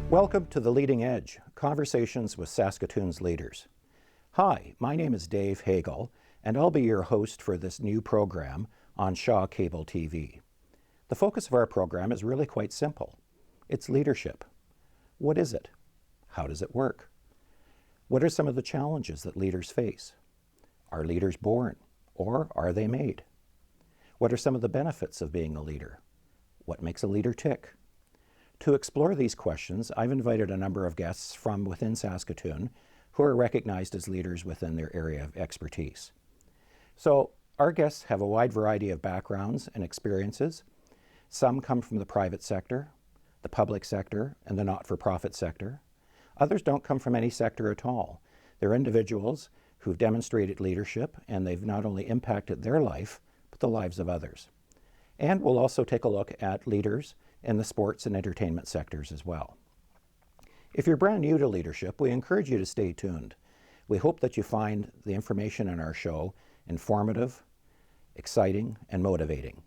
Welcome to The Leading Edge, conversations with Saskatoon's leaders. Hi, my name is Dave Hagel, and I'll be your host for this new program on Shaw Cable TV. The focus of our program is really quite simple. It's leadership. What is it? How does it work? What are some of the challenges that leaders face? Are leaders born, or are they made? What are some of the benefits of being a leader? What makes a leader tick? To explore these questions, I've invited a number of guests from within Saskatoon who are recognized as leaders within their area of expertise. So our guests have a wide variety of backgrounds and experiences. Some come from the private sector, the public sector, and the not-for-profit sector. Others don't come from any sector at all. They're individuals who've demonstrated leadership, and they've not only impacted their life, but the lives of others. And we'll also take a look at leaders in the sports and entertainment sectors as well. If you're brand new to leadership, we encourage you to stay tuned. We hope that you find the information in our show informative, exciting, and motivating.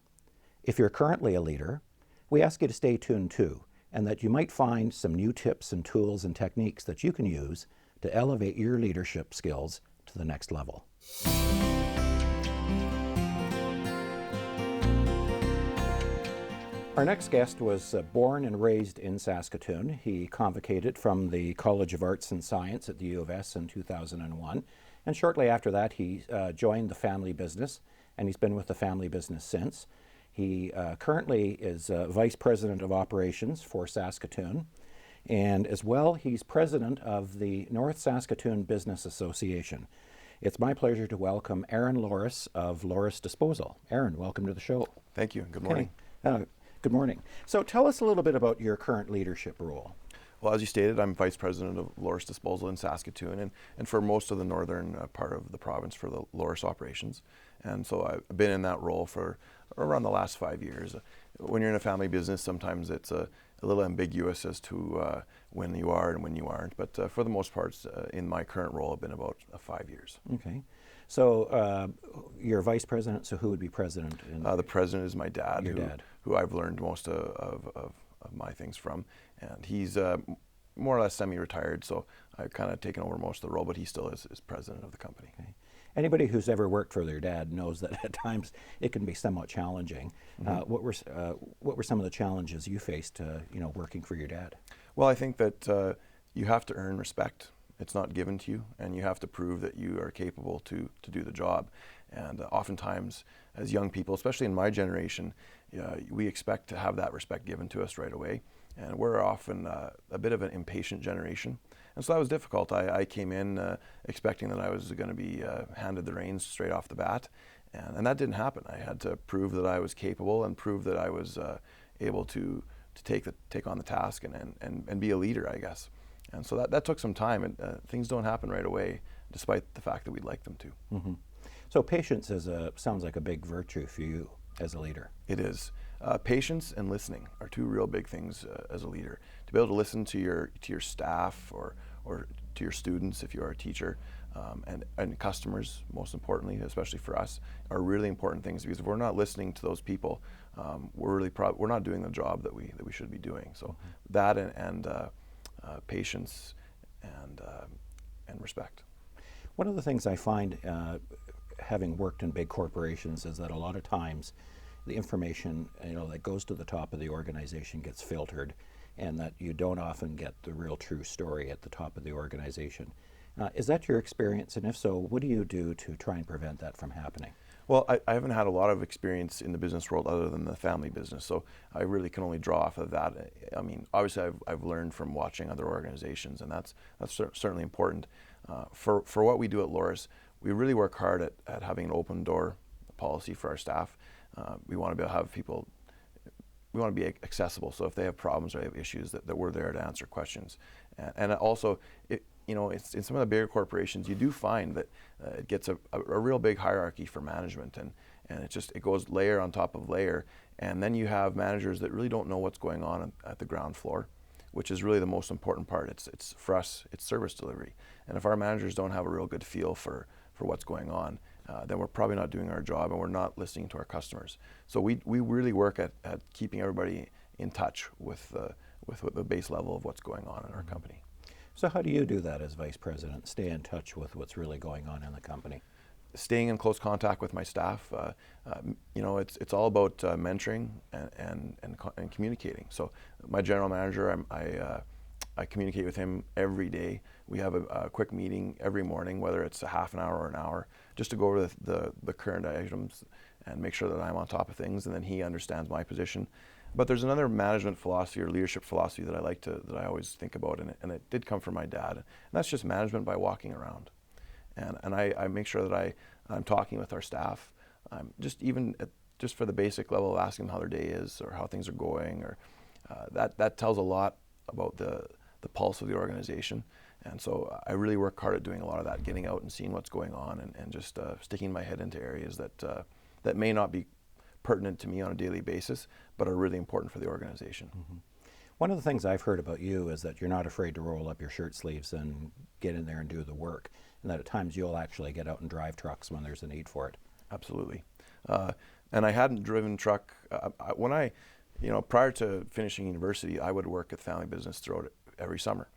If you're currently a leader, we ask you to stay tuned too, and that you might find some new tips and tools and techniques that you can use to elevate your leadership skills to the next level. Our next guest was born and raised in Saskatoon. He convocated from the College of Arts and Science at the U of S in 2001. And shortly after that, he joined the family business, and he's been with the family business since. He currently is Vice President of Operations for Saskatoon. And as well, he's President of the North Saskatoon Business Association. It's my pleasure to welcome Aaron Loraas of Lorass Disposal. Aaron, welcome to the show. Thank you. Good morning. Good morning. So tell us a little bit about your current leadership role. Well, as you stated, I'm Vice President of Lorass Disposal in Saskatoon and for most of the northern part of the province for the Lorass operations. And so I've been in that role for around the last 5 years. When you're in a family business, sometimes it's a little ambiguous as to when you are and when you aren't. But for the most part, in my current role, I've been about 5 years. Okay. So you're vice president, so who would be president? The president is my dad. Your dad. Who I've learned most of my things from. And he's more or less semi-retired, so I've kind of taken over most of the role, but he still is president of the company. Okay. Anybody who's ever worked for their dad knows that at times it can be somewhat challenging. Mm-hmm. What were some of the challenges you faced, working for your dad? Well, I think that you have to earn respect. It's not given to you, and you have to prove that you are capable to do the job. And oftentimes, as young people, especially in my generation, we expect to have that respect given to us right away. And we're often a bit of an impatient generation. And so that was difficult. I came in expecting that I was going to be handed the reins straight off the bat. And that didn't happen. I had to prove that I was capable and prove that I was able to take on the task and be a leader, I guess. And so that took some time, and things don't happen right away, despite the fact that we'd like them to. Mm-hmm. So patience sounds like a big virtue for you as a leader. It is. Patience and listening are two real big things as a leader. To be able to listen to your staff or to your students if you are a teacher, and customers, most importantly, especially for us, are really important things, because if we're not listening to those people, we're not doing the job that we should be doing. So that and patience and respect. One of the things I find, having worked in big corporations, is that a lot of times the information that goes to the top of the organization gets filtered, and that you don't often get the real true story at the top of the organization. Is that your experience? And if so, what do you do to try and prevent that from happening? Well, I haven't had a lot of experience in the business world other than the family business, so I really can only draw off of that. I mean, obviously I've learned from watching other organizations, and that's certainly important. For what we do at Lorass, we really work hard at having an open door policy for our staff. We want to be able to have people, we want to be accessible, so if they have problems or they have issues, that we're there to answer questions. And also, it's in some of the bigger corporations, you do find that it gets a real big hierarchy for management, and it goes layer on top of layer, and then you have managers that really don't know what's going on at the ground floor, which is really the most important part. It's for us, it's service delivery, and if our managers don't have a real good feel for what's going on, then we're probably not doing our job, and we're not listening to our customers. So we really work at keeping everybody in touch with with the base level of what's going on in our company. So how do you do that as vice president? Stay in touch with what's really going on in the company? Staying in close contact with my staff, it's all about mentoring and communicating. So my general manager, I communicate with him every day. We have a quick meeting every morning, whether it's a half an hour or an hour, just to go over the current items and make sure that I'm on top of things, and then he understands my position. But there's another management philosophy or leadership philosophy that I always think about, and it did come from my dad, and that's just management by walking around. And I make sure that I'm talking with our staff, just for the basic level of asking them how their day is or how things are going, or that tells a lot about the pulse of the organization. And so I really work hard at doing a lot of that, getting out and seeing what's going on, and just sticking my head into areas that may not be pertinent to me on a daily basis, but are really important for the organization. Mm-hmm. One of the things I've heard about you is that you're not afraid to roll up your shirt sleeves and get in there and do the work, and that at times you'll actually get out and drive trucks when there's a need for it. Absolutely. And I hadn't driven truck prior to finishing university, I would work at family business throughout every summer.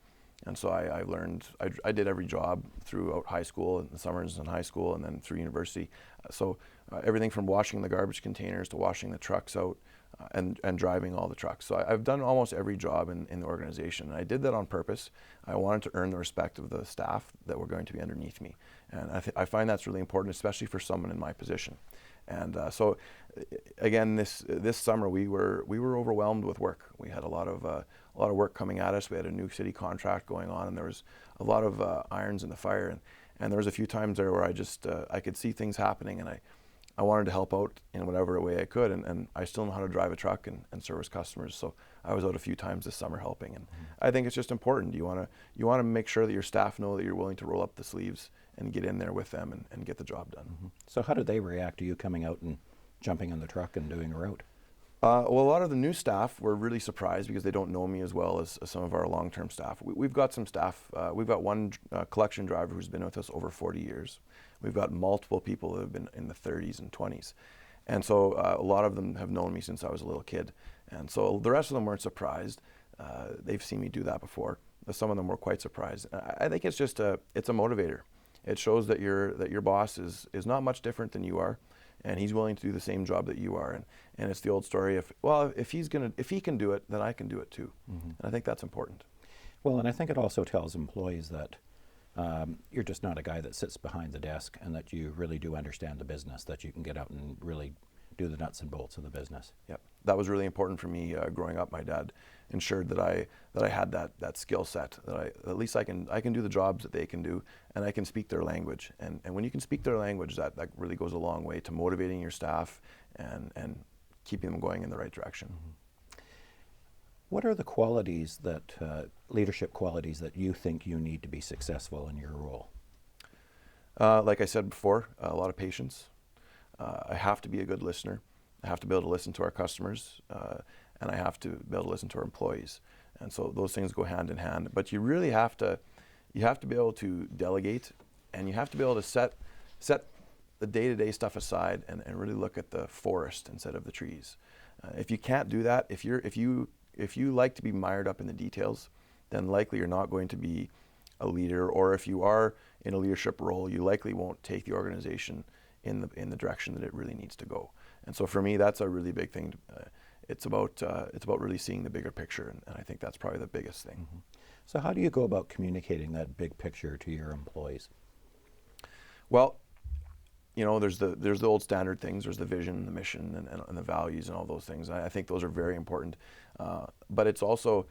And so I learned, I did every job throughout high school, in the summers in high school, and then through university. So everything from washing the garbage containers to washing the trucks out, and driving all the trucks. So I've done almost every job in the organization, and I did that on purpose. I wanted to earn the respect of the staff that were going to be underneath me, and I find that's really important, especially for someone in my position. And so again, this summer we were overwhelmed with work. We had a lot of work coming at us. We had a new city contract going on, and there was a lot of irons in the fire. And there was a few times there where I could see things happening, and I wanted to help out in whatever way I could, and I still know how to drive a truck and service customers. So I was out a few times this summer helping, and I think it's just important. You want to make sure that your staff know that you're willing to roll up the sleeves and get in there with them and get the job done. Mm-hmm. So how did they react to you coming out and jumping in the truck and doing a route? Well, a lot of the new staff were really surprised because they don't know me as well as some of our long-term staff. We've got some staff. We've got one collection driver who's been with us over 40 years. We've got multiple people that have been in the 30s and 20s. And so a lot of them have known me since I was a little kid. And so the rest of them weren't surprised. They've seen me do that before. Some of them were quite surprised. I think it's just it's a motivator. It shows that your boss is not much different than you are, and he's willing to do the same job that you are. And it's the old story if he can do it, then I can do it too. Mm-hmm. And I think that's important. Well, and I think it also tells employees that you're just not a guy that sits behind the desk, and that you really do understand the business, that you can get out and really do the nuts and bolts of the business. Yep, that was really important for me growing up. My dad ensured that I had that skill set, that at least I can do the jobs that they can do, and I can speak their language. And when you can speak their language, that really goes a long way to motivating your staff and keeping them going in the right direction. Mm-hmm. What are the qualities leadership qualities that you think you need to be successful in your role? Like I said before, a lot of patience. I have to be a good listener. I have to be able to listen to our customers, and I have to be able to listen to our employees. And so those things go hand in hand. But you really have to be able to delegate, and you have to be able to set the day-to-day stuff aside and really look at the forest instead of the trees. If you can't do that, if you like to be mired up in the details, then likely you're not going to be a leader, or if you are in a leadership role, you likely won't take the organization in the direction that it really needs to go. And so for me, that's a really big thing. It's about really seeing the bigger picture, and I think that's probably the biggest thing. Mm-hmm. So how do you go about communicating that big picture to your employees? Well, there's the old standard things. There's the vision, the mission, and the values, and all those things. I think those are very important. But it's also,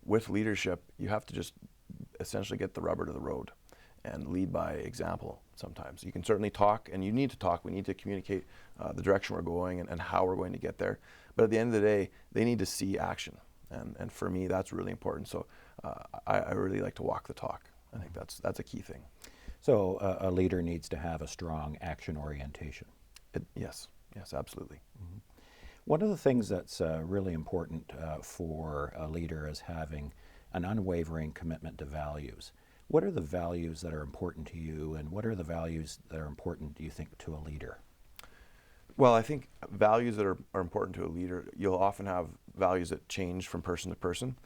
with leadership, you have to just essentially get the rubber to the road and lead by example. Sometimes you can certainly talk, and you need to talk. We need to communicate the direction we're going and how we're going to get there. But at the end of the day, they need to see action, and for me, that's really important. So I really like to walk the talk. I think that's a key thing. So a leader needs to have a strong action orientation. Yes, absolutely. Mm-hmm. One of the things that's really important for a leader is having an unwavering commitment to values. What are the values that are important to you, and what are the values that are important, do you think, to a leader? Well, I think values that are important to a leader, you'll often have values that change from person to person.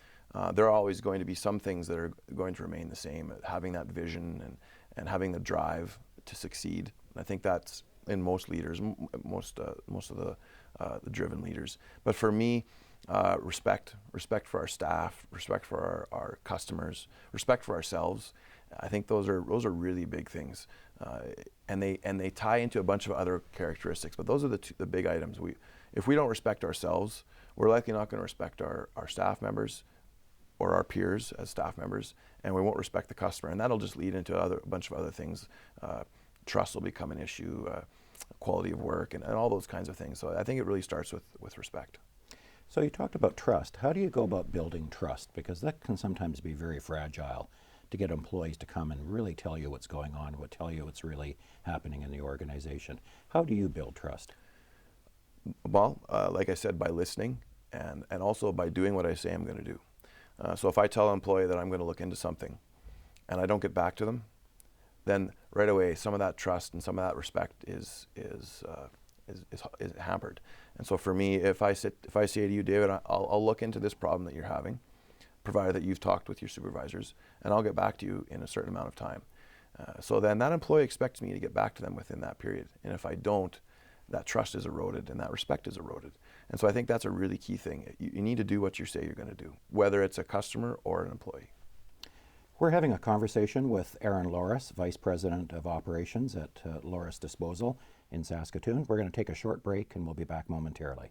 There are always going to be some things that are going to remain the same, having that vision and having the drive to succeed. I think that's in most leaders, most of the driven leaders. But for me, respect for our staff, respect for our customers, respect for ourselves. I think those are really big things, and they tie into a bunch of other characteristics. But those are the big items. If we don't respect ourselves, we're likely not going to respect our staff members or our peers as staff members, and we won't respect the customer, and that'll just lead into a bunch of other things. Trust will become an issue, quality of work, and all those kinds of things. So I think it really starts with respect. So you talked about trust. How do you go about building trust? Because that can sometimes be very fragile, to get employees to come and really tell you what's going on, tell you what's really happening in the organization. How do you build trust? Well, like I said, by listening and also by doing what I say I'm going to do. So if I tell an employee that I'm going to look into something and I don't get back to them, then right away some of that trust and some of that respect is hampered. And so for me, if I say to you, David, I'll look into this problem that you're having, provided that you've talked with your supervisors, and I'll get back to you in a certain amount of time. So then that employee expects me to get back to them within that period. And if I don't, that trust is eroded and that respect is eroded. And so I think that's a really key thing. You need to do what you say you're going to do, whether it's a customer or an employee. We're having a conversation with Aaron Loraas, Vice President of Operations at Lorass Disposal in Saskatoon. We're going to take a short break and we'll be back momentarily.